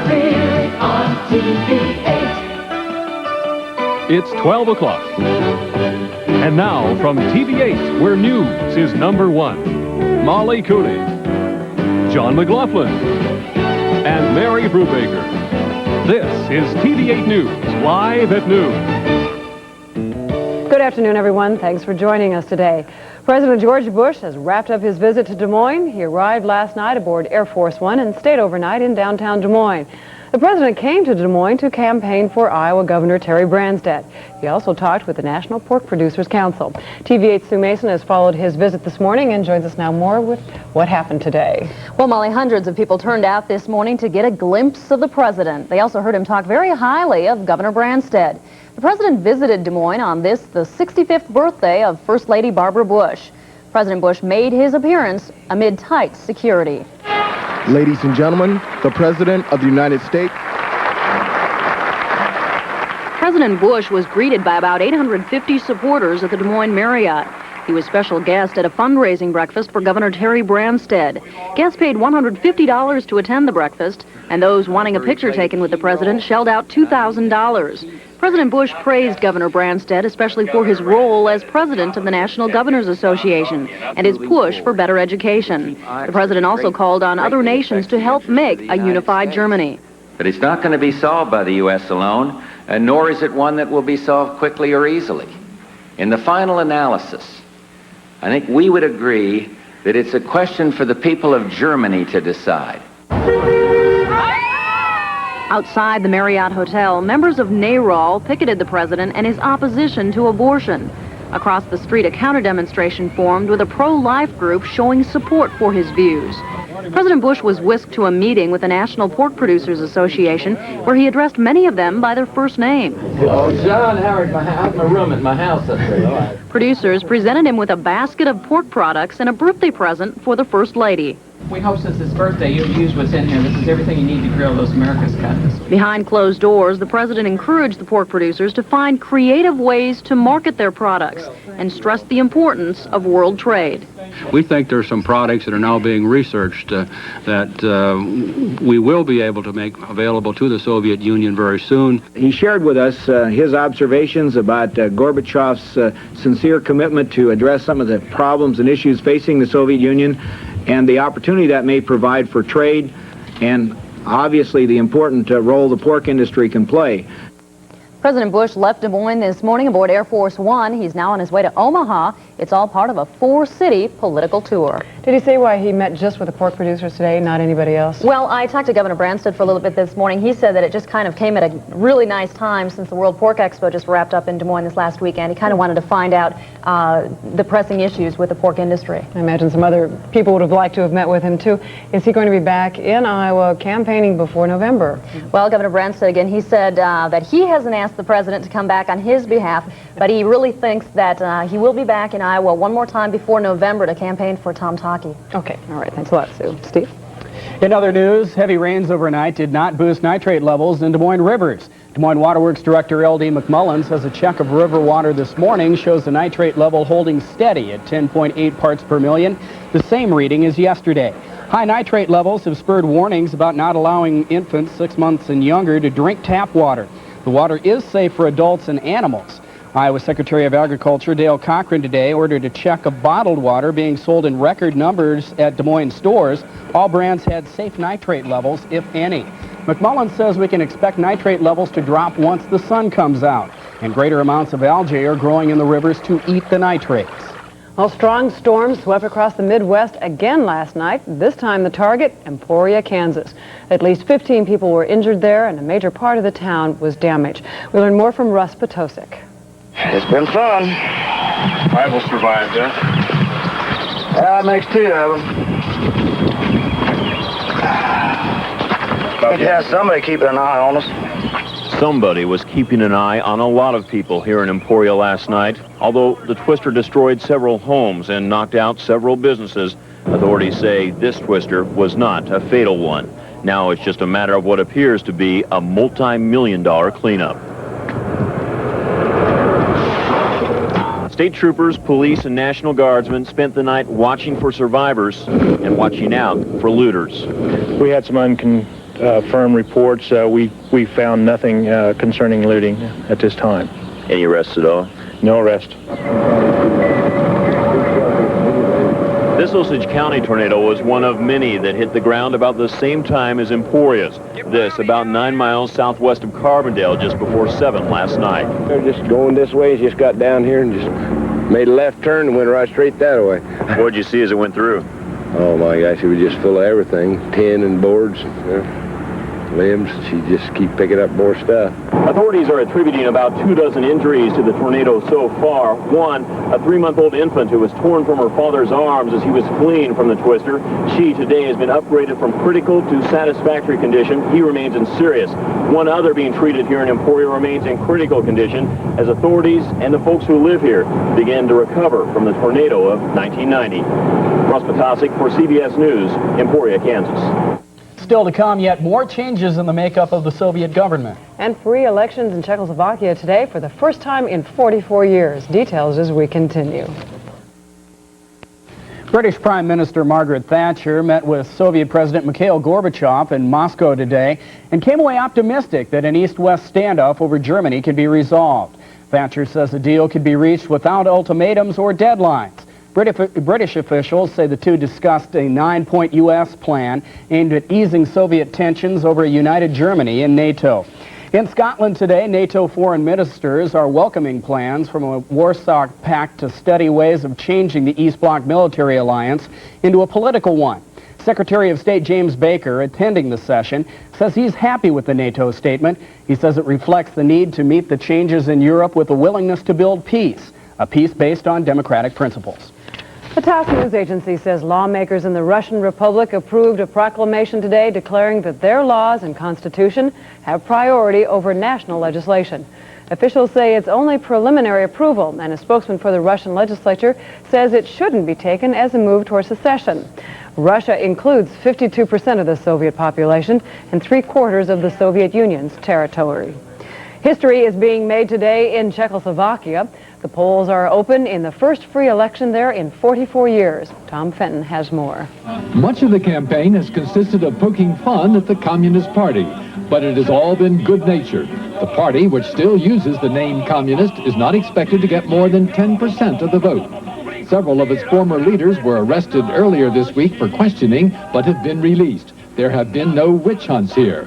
really on TV-8. It's 12 o'clock. And now from TV-8, where news is number one, Molly Cooney, John McLaughlin, and Mary Brubaker. This is TV-8 News, live at noon. Good afternoon, everyone. Thanks for joining us today. President George Bush has wrapped up his visit to Des Moines. He arrived last night aboard Air Force One and stayed overnight in downtown Des Moines. The president came to Des Moines to campaign for Iowa Governor Terry Branstad. He also talked with the National Pork Producers Council. TV-8's Sue Mason has followed his visit this morning and joins us now more with what happened today. Well, Molly, hundreds of people turned out this morning to get a glimpse of the president. They also heard him talk very highly of Governor Branstad. The president visited Des Moines on the 65th birthday of First Lady Barbara Bush. President Bush made his appearance amid tight security. Ladies and gentlemen, the President of the United States. President Bush was greeted by about 850 supporters at the Des Moines Marriott. He was special guest at a fundraising breakfast for Governor Terry Branstad. Guests paid $150 to attend the breakfast, and those wanting a picture taken with the president shelled out $2,000. President Bush praised Governor Branstad, especially for his role as president of the National Governors Association and his push for better education. The president also called on other nations to help make a unified Germany. But it's not going to be solved by the U.S. alone, nor is it one that will be solved quickly or easily. In the final analysis, I think we would agree that it's a question for the people of Germany to decide. Outside the Marriott Hotel, members of NARAL picketed the president and his opposition to abortion. Across the street, a counter-demonstration formed with a pro-life group showing support for his views. President Bush was whisked to a meeting with the National Pork Producers Association, where he addressed many of them by their first name. Oh, John Howard, my room at my house up there. Producers presented him with a basket of pork products and a birthday present for the First Lady. We hope since his birthday you'll use what's in here. This is everything you need to grill those America's cut this week. Behind closed doors, the president encouraged the pork producers to find creative ways to market their products and stressed the importance of world trade. We think there are some products that are now being researched that we will be able to make available to the Soviet Union very soon. He shared with us his observations about Gorbachev's sincere commitment to address some of the problems and issues facing the Soviet Union and the opportunity that may provide for trade and obviously the important role the pork industry can play. President Bush left Des Moines this morning aboard Air Force One. He's now on his way to Omaha. It's all part of a four-city political tour. Did he say why he met just with the pork producers today, not anybody else? Well, I talked to Governor Branstad for a little bit this morning. He said that it just kind of came at a really nice time since the World Pork Expo just wrapped up in Des Moines this last weekend. He kind of wanted to find out the pressing issues with the pork industry. I imagine some other people would have liked to have met with him, too. Is he going to be back in Iowa campaigning before November? Well, Governor Branstad, again, he said that he hasn't asked the president to come back on his behalf, but he really thinks that he will be back in Iowa one more time before November to campaign for Tom Taki. Okay, all right, thanks a lot, Sue. Steve? In other news, heavy rains overnight did not boost nitrate levels in Des Moines rivers. Des Moines Waterworks Director L.D. McMullen says a check of river water this morning shows the nitrate level holding steady at 10.8 parts per million, the same reading as yesterday. High nitrate levels have spurred warnings about not allowing infants 6 months and younger to drink tap water. The water is safe for adults and animals. Iowa Secretary of Agriculture Dale Cochran today ordered a check of bottled water being sold in record numbers at Des Moines stores. All brands had safe nitrate levels, if any. McMullen says we can expect nitrate levels to drop once the sun comes out, and greater amounts of algae are growing in the rivers to eat the nitrates. Well, strong storms swept across the Midwest again last night. This time the target, Emporia, Kansas. At least 15 people were injured there, and a major part of the town was damaged. We learn more from Russ Potosik. It's been fun. I will survive that. That makes two of them. Yeah, somebody keeping an eye on us. Somebody was keeping an eye on a lot of people here in Emporia last night. Although the twister destroyed several homes and knocked out several businesses, authorities say this twister was not a fatal one. Now it's just a matter of what appears to be a multi-million-dollar cleanup. State troopers, police, and National Guardsmen spent the night watching for survivors and watching out for looters. We had some firm reports, we found nothing concerning looting at this time. Any arrests at all? No arrest. This Osage County tornado was one of many that hit the ground about the same time as Emporia's. This about 9 miles southwest of Carbondale just before 7 last night. They're just going this way, just got down here and just made a left turn and went right straight that way. What did you see as it went through? Oh my gosh, it was just full of everything, tin and boards, limbs. She just keep picking up more stuff. Authorities are attributing about 24 injuries to the tornado so far. One, a 3-month-old infant who was torn from her father's arms as he was fleeing from the twister. She today has been upgraded from critical to satisfactory condition. He remains in serious. One other being treated here in Emporia remains in critical condition as authorities and the folks who live here begin to recover from the tornado of 1990. Russ Potasic for CBS News, Emporia, Kansas. Still to come, yet more changes in the makeup of the Soviet government. And free elections in Czechoslovakia today for the first time in 44 years. Details as we continue. British Prime Minister Margaret Thatcher met with Soviet President Mikhail Gorbachev in Moscow today and came away optimistic that an East-West standoff over Germany could be resolved. Thatcher says a deal could be reached without ultimatums or deadlines. British officials say the two discussed a 9-point U.S. plan aimed at easing Soviet tensions over a united Germany and NATO. In Scotland today, NATO foreign ministers are welcoming plans from a Warsaw Pact to study ways of changing the East Bloc military alliance into a political one. Secretary of State James Baker, attending the session, says he's happy with the NATO statement. He says it reflects the need to meet the changes in Europe with a willingness to build peace, a peace based on democratic principles. The TASS news agency says lawmakers in the Russian Republic approved a proclamation today declaring that their laws and constitution have priority over national legislation. Officials say it's only preliminary approval, and a spokesman for the Russian legislature says it shouldn't be taken as a move toward secession. Russia includes 52% of the Soviet population and 3/4 of the Soviet Union's territory. History is being made today in Czechoslovakia. The polls are open in the first free election there in 44 years. Tom Fenton has more. Much of the campaign has consisted of poking fun at the Communist Party, but it has all been good-natured. The party, which still uses the name Communist, is not expected to get more than 10% of the vote. Several of its former leaders were arrested earlier this week for questioning, but have been released. There have been no witch hunts here.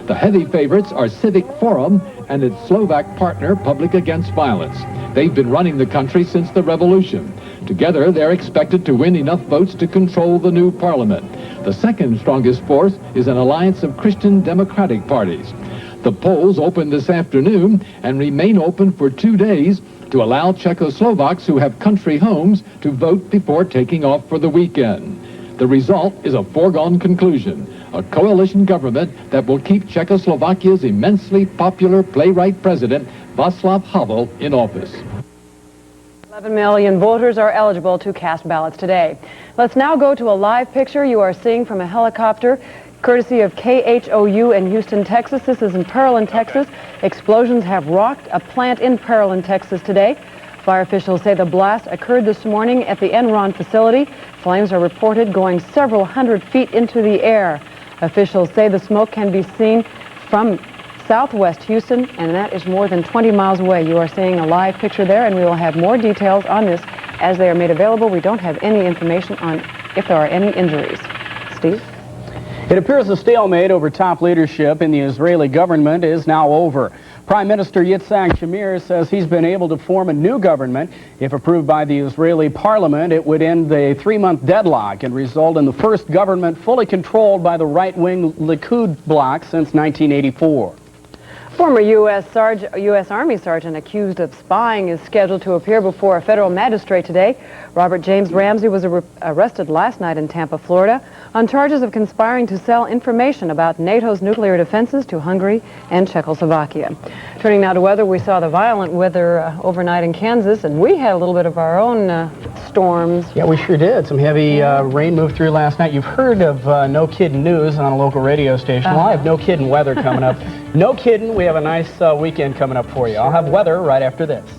The heavy favorites are Civic Forum and its Slovak partner, Public Against Violence. They've been running the country since the revolution. Together, they're expected to win enough votes to control the new parliament. The second strongest force is an alliance of Christian democratic parties. The polls open this afternoon and remain open for 2 days to allow Czechoslovaks who have country homes to vote before taking off for the weekend. The result is a foregone conclusion, a coalition government that will keep Czechoslovakia's immensely popular playwright president, Václav Havel, in office. 11 million voters are eligible to cast ballots today. Let's now go to a live picture you are seeing from a helicopter, courtesy of KHOU in Houston, Texas. This is in Pearland, Texas. Explosions have rocked a plant in Pearland, Texas today. Fire officials say the blast occurred this morning at the Enron facility. Flames are reported going several hundred feet into the air. Officials say the smoke can be seen from southwest Houston, and that is more than 20 miles away. You are seeing a live picture there, and we will have more details on this as they are made available. We don't have any information on if there are any injuries. Steve? It appears the stalemate over top leadership in the Israeli government is now over. Prime Minister Yitzhak Shamir says he's been able to form a new government. If approved by the Israeli parliament, it would end the 3-month deadlock and result in the first government fully controlled by the right-wing Likud bloc since 1984. Former U.S. Army sergeant accused of spying is scheduled to appear before a federal magistrate today. Robert James Ramsey was arrested last night in Tampa, Florida, on charges of conspiring to sell information about NATO's nuclear defenses to Hungary and Czechoslovakia. Turning now to weather, we saw the violent weather overnight in Kansas, and we had a little bit of our own storms. Yeah, we sure did. Some heavy rain moved through last night. You've heard of No Kiddin' News on a local radio station. Well, I have No Kiddin' Weather coming up. No kidding, we have a nice weekend coming up for you. I'll have weather right after this.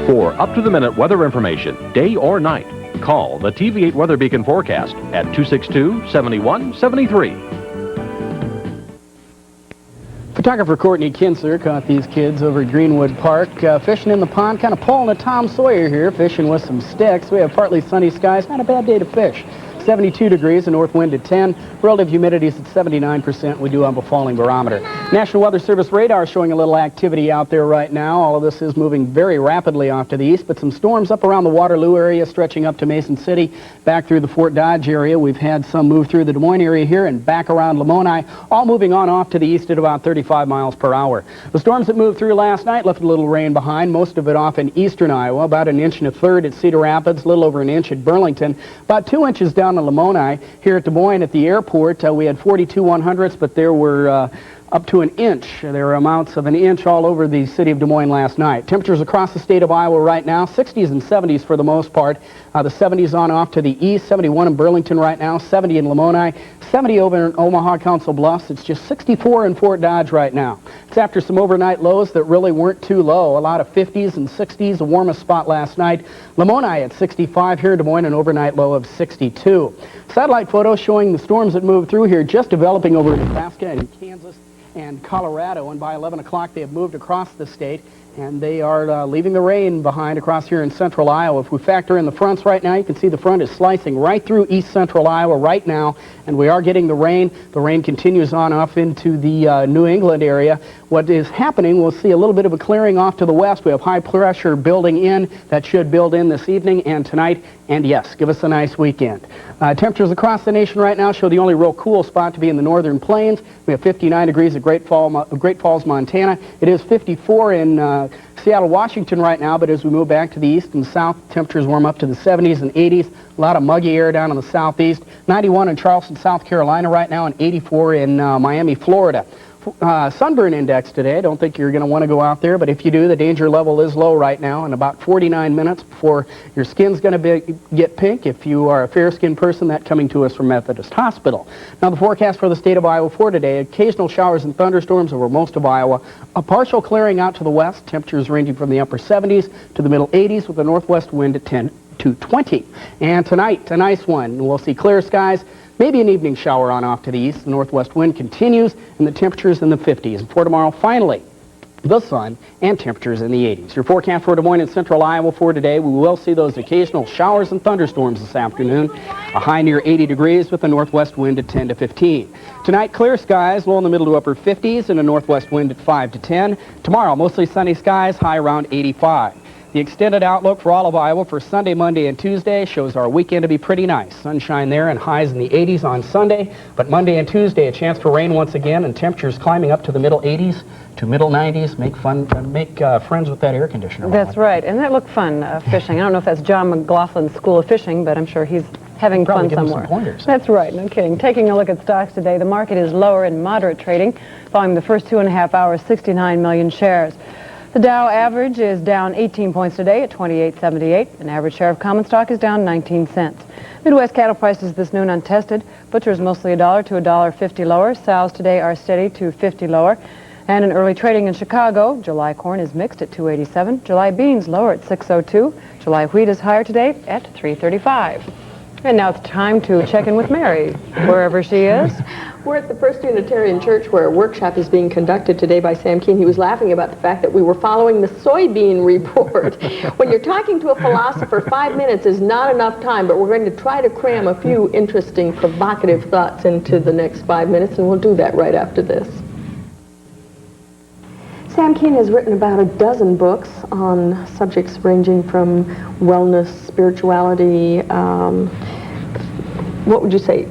For up-to-the-minute weather information, day or night, call the TV-8 Weather Beacon forecast at 262-7173. Photographer Courtney Kinzer caught these kids over at Greenwood Park fishing in the pond, kind of pulling a Tom Sawyer here, fishing with some sticks. We have partly sunny skies, not a bad day to fish. 72 degrees, a north wind at 10. Relative humidity is at 79%. We do have a falling barometer. National Weather Service radar showing a little activity out there right now. All of this is moving very rapidly off to the east, but some storms up around the Waterloo area, stretching up to Mason City, back through the Fort Dodge area. We've had some move through the Des Moines area here and back around Lamoni, all moving on off to the east at about 35 miles per hour. The storms that moved through last night left a little rain behind, most of it off in eastern Iowa, about 1 1/3 at Cedar Rapids, a little over 1 inch at Burlington, about 2 inches down in Lamoni. Here at Des Moines at the airport, we had 42 100ths, but there were up to 1 inch. There were amounts of 1 inch all over the city of Des Moines last night. Temperatures across the state of Iowa right now, 60s and 70s for the most part. The 70s on off to the east, 71 in Burlington right now, 70 in Lamoni, 70 over in Omaha Council Bluffs. It's just 64 in Fort Dodge right now. It's after some overnight lows that really weren't too low. A lot of 50s and 60s, the warmest spot last night. Lamoni at 65 here in Des Moines, an overnight low of 62. Satellite photos showing the storms that moved through here just developing over Nebraska and Kansas and Colorado, and by 11 o'clock they have moved across the state, and they are leaving the rain behind across here in central Iowa. If we factor in the fronts right now, you can see the front is slicing right through east central Iowa right now, and we are getting the rain. The rain continues on off into the New England area. What is happening, we'll see a little bit of a clearing off to the west. We have high pressure building in. That should build in this evening and tonight, and yes, give us a nice weekend. Temperatures across the nation right now show the only real cool spot to be in the northern plains. We have 59 degrees at Great Falls, Montana. It is 54 in Seattle, Washington right now, but as we move back to the east and south, temperatures warm up to the 70s and 80s. A lot of muggy air down in the southeast. 91 in Charleston, South Carolina right now, and 84 in Miami, Florida. Sunburn index today. I don't think you're going to want to go out there, but if you do, the danger level is low right now, and about 49 minutes before your skin's going to get pink. If you are a fair-skinned person, that coming to us from Methodist Hospital. Now, the forecast for the state of Iowa for today: occasional showers and thunderstorms over most of Iowa. A partial clearing out to the west. Temperatures ranging from the upper 70s to the middle 80s with a northwest wind at 10 to 20. And tonight, a nice one. We'll see clear skies. Maybe an evening shower on off to the east. The northwest wind continues, and the temperatures in the 50s. And for tomorrow, finally, the sun and temperatures in the 80s. Your forecast for Des Moines and central Iowa for today: we will see those occasional showers and thunderstorms this afternoon. A high near 80 degrees with a northwest wind at 10 to 15. Tonight, clear skies, low in the middle to upper 50s, and a northwest wind at 5 to 10. Tomorrow, mostly sunny skies, high around 85. The extended outlook for all of Iowa for Sunday, Monday, and Tuesday shows our weekend to be pretty nice. Sunshine there and highs in the 80s on Sunday. But Monday and Tuesday, a chance for rain once again, and temperatures climbing up to the middle 80s to middle 90s. Make friends with that air conditioner. That's right, and that looked fun, fishing. I don't know if that's John McLaughlin's School of Fishing, but I'm sure he's having fun somewhere. Some pointers. That's right, no kidding. Taking a look at stocks today, the market is lower in moderate trading, following the first 2.5 hours, 69 million shares. The Dow average is down 18 points today at 28.78. An average share of common stock is down 19 cents. Midwest cattle prices this noon untested. Butchers mostly $1 to $1.50 lower. Sows today are steady to 50 lower. And in early trading in Chicago, July corn is mixed at 2.87. July beans lower at 6.02. July wheat is higher today at 3.35. And now it's time to check in with Mary, wherever she is. We're at the First Unitarian Church where a workshop is being conducted today by Sam Keene. He was laughing about the fact that we were following the soybean report. When you're talking to a philosopher, 5 minutes is not enough time, but we're going to try to cram a few interesting, provocative thoughts into the next 5 minutes, and we'll do that right after this. Sam Keene has written about a dozen books on subjects ranging from wellness, spirituality, what would you say,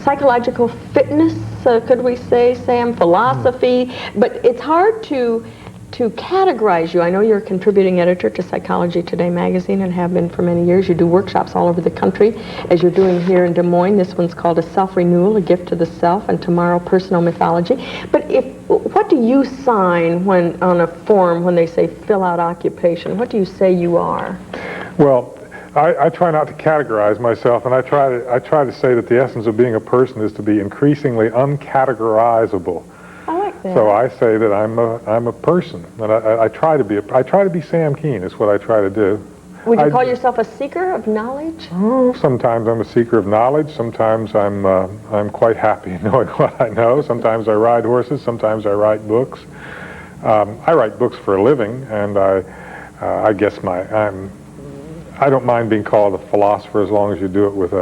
psychological fitness, could we say, Sam, philosophy, but it's hard to categorize you. I know you're a contributing editor to Psychology Today magazine and have been for many years. You do workshops all over the country, as you're doing here in Des Moines. This one's called A Self-Renewal, A Gift to the Self, and tomorrow, Personal Mythology. But what do you sign when on a form when they say fill out occupation? What do you say you are? Well, I try not to categorize myself, and I try to say that the essence of being a person is to be increasingly uncategorizable. that. So I say that I'm a person, and I try to be Sam Keen is what I try to do. Would you call yourself a seeker of knowledge? Oh, sometimes I'm a seeker of knowledge. Sometimes I'm quite happy knowing what I know. Sometimes I ride horses. Sometimes I write books. I write books for a living, and I guess I don't mind being called a philosopher as long as you do it with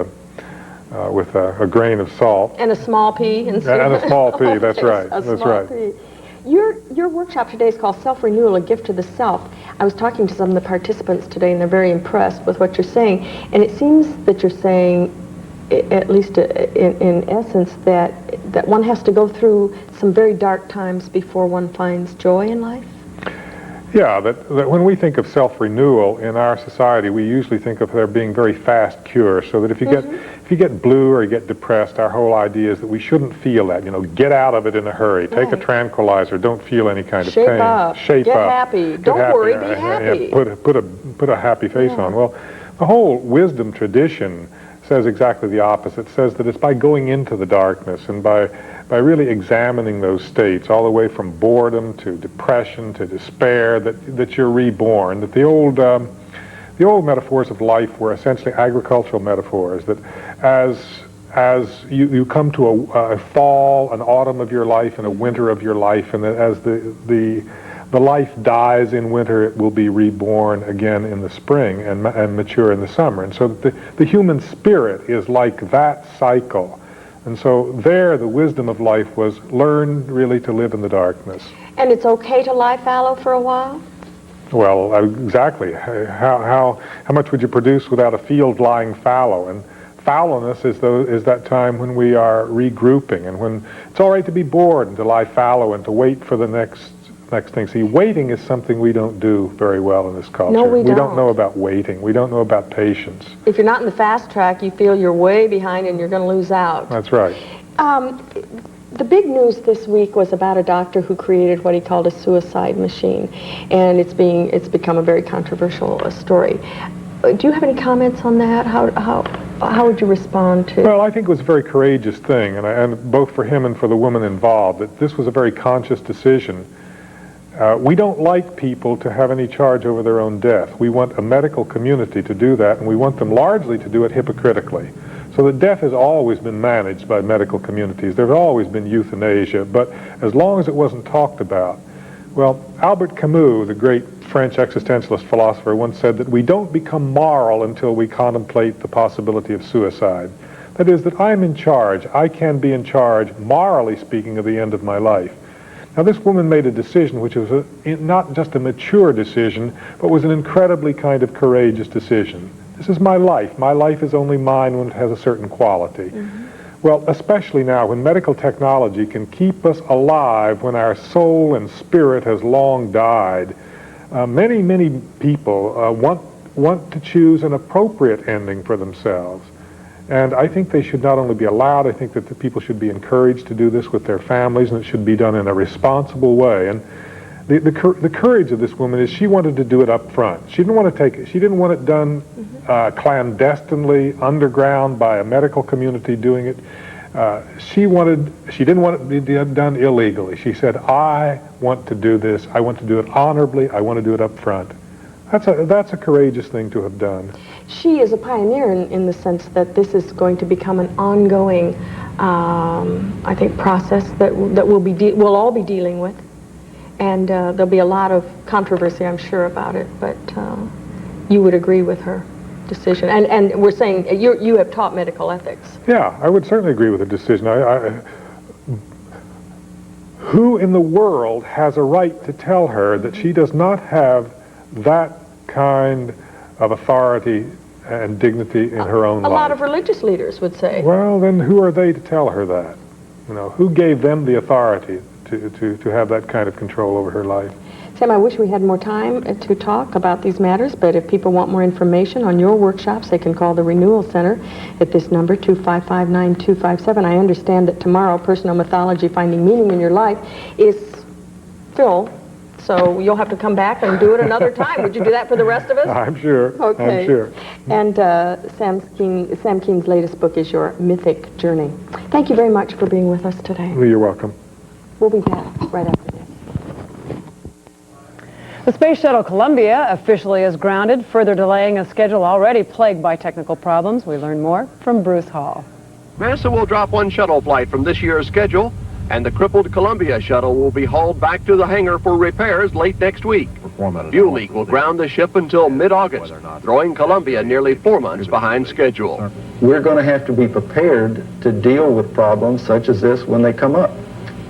a grain of salt. And a small p. And a small p. That's right. That's right. P. Your workshop today is called Self-Renewal, a Gift to the Self. I was talking to some of the participants today, and they're very impressed with what you're saying. And it seems that you're saying, at least in essence, that one has to go through some very dark times before one finds joy in life? Yeah, that when we think of self-renewal in our society, we usually think of there being very fast cures. So that if you get blue or you get depressed, our whole idea is that we shouldn't feel that. You know, get out of it in a hurry. Right. Take a tranquilizer. Don't feel any kind of pain. Shape up. Get happy. Don't worry. Be happy. Yeah, put a happy face on. Well, the whole wisdom tradition says exactly the opposite. It says that it's by going into the darkness and by really examining those states, all the way from boredom to depression to despair, that you're reborn. That the old metaphors of life were essentially agricultural metaphors. That as you come to a fall, an autumn of your life, and a winter of your life, and that as the life dies in winter, it will be reborn again in the spring and mature in the summer. And so the human spirit is like that cycle. And so there, the wisdom of life was learn really to live in the darkness. And it's okay to lie fallow for a while? Well, exactly. How much would you produce without a field lying fallow? And fallowness is that time when we are regrouping, and when it's all right to be bored and to lie fallow and to wait for the next thing. See, waiting is something we don't do very well in this culture. No, we don't know about waiting. We don't know about patience. If you're not in the fast track, you feel you're way behind and you're going to lose out. That's right. The big news this week was about a doctor who created what he called a suicide machine, and it's become a very controversial story. Do you have any comments on that? How would you respond to? Well, I think it was a very courageous thing, and both for him and for the woman involved, that this was a very conscious decision. We don't like people to have any charge over their own death. We want a medical community to do that, and we want them largely to do it hypocritically. So that death has always been managed by medical communities. There's always been euthanasia, but as long as it wasn't talked about. Well, Albert Camus, the great French existentialist philosopher, once said that we don't become moral until we contemplate the possibility of suicide. That is, that I'm in charge. I can be in charge, morally speaking, of the end of my life. Now, this woman made a decision which was not just a mature decision, but was an incredibly kind of courageous decision. This is my life. My life is only mine when it has a certain quality. Mm-hmm. Well, especially now when medical technology can keep us alive when our soul and spirit has long died, many people want to choose an appropriate ending for themselves. And I think they should not only be allowed, I think that the people should be encouraged to do this with their families, and it should be done in a responsible way. And the courage of this woman is she wanted to do it up front. She didn't want it done clandestinely, underground, by a medical community doing it. She didn't want it to be done illegally. She said, I want to do this. I want to do it honorably. I want to do it up front. That's a courageous thing to have done. She is a pioneer in the sense that this is going to become an ongoing, I think, process that we'll all be dealing with. And there'll be a lot of controversy, I'm sure, about it. But you would agree with her decision. And we're saying you have taught medical ethics. Yeah, I would certainly agree with the decision. Who in the world has a right to tell her that she does not have that kind of authority and dignity in her own life? A lot of religious leaders would say. Well, then who are they to tell her that? You know, who gave them the authority to have that kind of control over her life? Sam, I wish we had more time to talk about these matters, but if people want more information on your workshops, they can call the Renewal Center at this number, 255-9257. I understand that tomorrow, Personal Mythology, Finding Meaning in Your Life, is Phil. So you'll have to come back and do it another time. Would you do that for the rest of us? I'm sure. Okay. I'm sure. And Sam Keen's latest book is Your Mythic Journey. Thank you very much for being with us today. Well, you're welcome. We'll be back right after this. The Space Shuttle Columbia officially is grounded, further delaying a schedule already plagued by technical problems. We learn more from Bruce Hall. NASA will drop one shuttle flight from this year's schedule, and the crippled Columbia shuttle will be hauled back to the hangar for repairs late next week. Fuel leak will ground the ship until mid-August, throwing Columbia nearly 4 months behind schedule. We're going to have to be prepared to deal with problems such as this when they come up.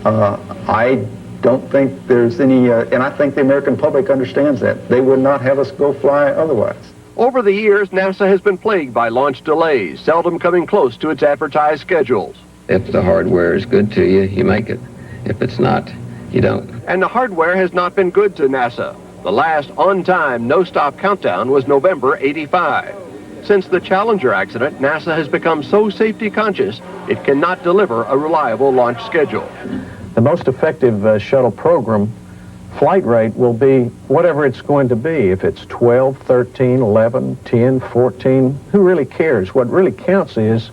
I don't think there's any, and I think the American public understands that. They would not have us go fly otherwise. Over the years, NASA has been plagued by launch delays, seldom coming close to its advertised schedules. If the hardware is good to you, you make it. If it's not, you don't. And the hardware has not been good to NASA. The last on-time, no-stop countdown was November '85. Since the Challenger accident, NASA has become so safety conscious, it cannot deliver a reliable launch schedule. The most effective shuttle program flight rate will be whatever it's going to be. If it's 12, 13, 11, 10, 14, who really cares? What really counts is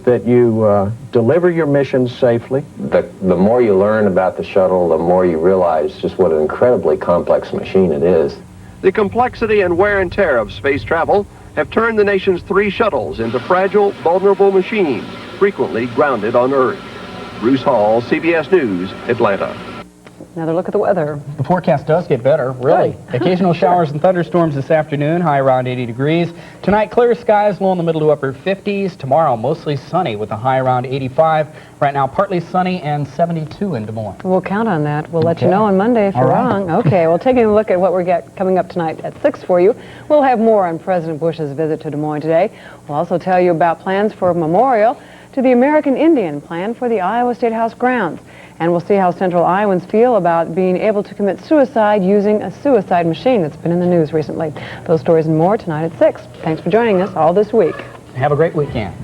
that you deliver your missions safely. The more you learn about the shuttle, the more you realize just what an incredibly complex machine it is. The complexity and wear and tear of space travel have turned the nation's 3 shuttles into fragile, vulnerable machines, frequently grounded on Earth. Bruce Hall, CBS News, Atlanta. Another look at the weather. The forecast does get better, really. Occasional showers and thunderstorms this afternoon, high around 80 degrees. Tonight, clear skies, low in the middle to upper 50s. Tomorrow, mostly sunny with a high around 85. Right now, partly sunny and 72 in Des Moines. We'll count on that. We'll let you know on Monday if you're wrong. Okay, well, taking a look at what we're coming up tonight at 6 for you, we'll have more on President Bush's visit to Des Moines today. We'll also tell you about plans for a memorial to the American Indian planned for the Iowa State House grounds. And we'll see how Central Iowans feel about being able to commit suicide using a suicide machine that's been in the news recently. Those stories and more tonight at 6. Thanks for joining us all this week. Have a great weekend.